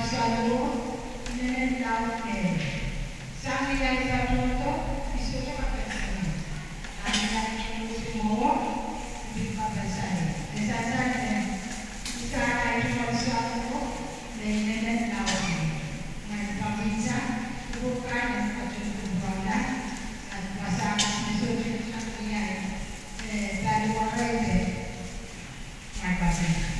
salvo nella Sami dai saluto, mi sono pensare. Anche di nuovo, mi fa pensare. Esattamente, mi sarà il salvo nella ma il famiglia, dopo fare faccio un po' a passare, mi sono cercato di dare un rete, ma è passato.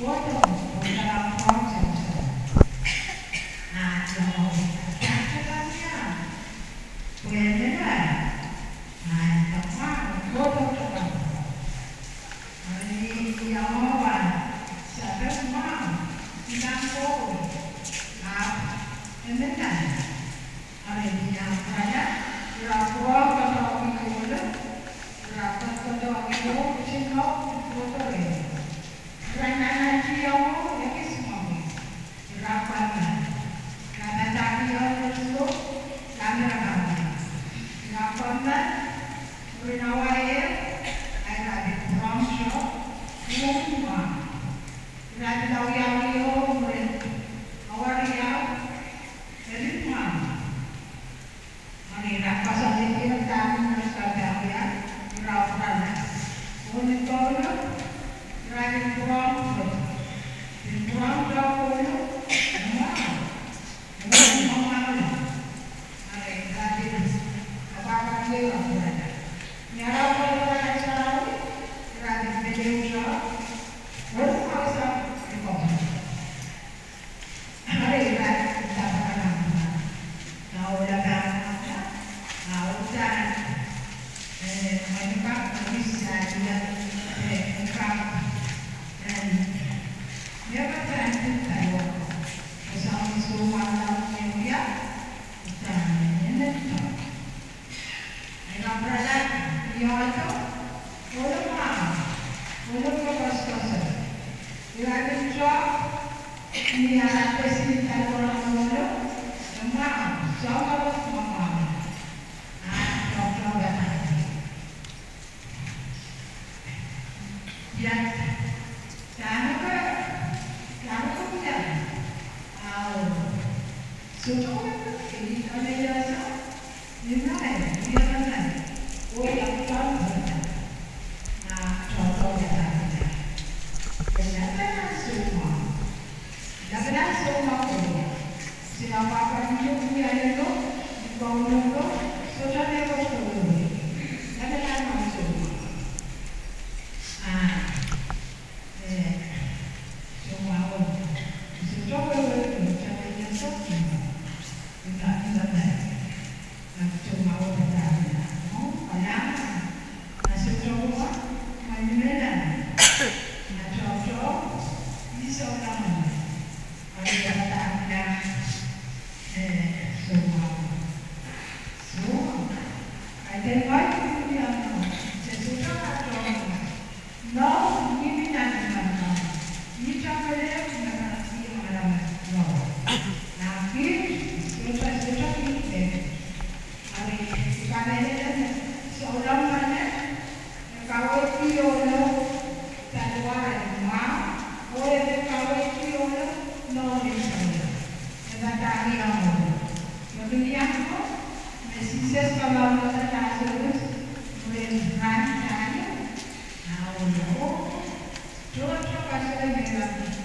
foto dalam proses. Nah, yang mau dikatakannya, benar. Nah, yang mau foto coba. Ini yang mau, saya mau, tidak mau. Nah, ini kan, ada yang saya, rapor kalau kita rapat kalau kita cuma foto ini. Karena dia mau ya semua rapatnya. Karena tadi orang itu kamera kamera. Rapatnya berawal ada di Bronxo, semua. Ada tahu yang dia awal dia dari mana? Mari rapat saja dia kami sekarang ya rapatnya. Untuk Dragon Bronco, the Bronco polo, apa dia berada? Nyara polo ada cakap, Dragon Bronco, baru masa ikut. Hari ini kita akan tahu dah, udah, mereka bisa juga, mereka never granted Taiwan. Bersama semua orang India, dan Indonesia. Dengan beradab, dia itu boleh berkosong. Dia juga ini anak presiden Taiwan dulu, semua sama. Doktor bertanya. Dia Jangan punya. Sudah ini ada jasa. Ini dia mana? Oh yang mana? Nah, contoh bertanya. Kenapa semua? Jangan semua punya. Siapa yang punya itu, kau itu sudah lewat dulu. Jangan masuk. Coba kasih lagi.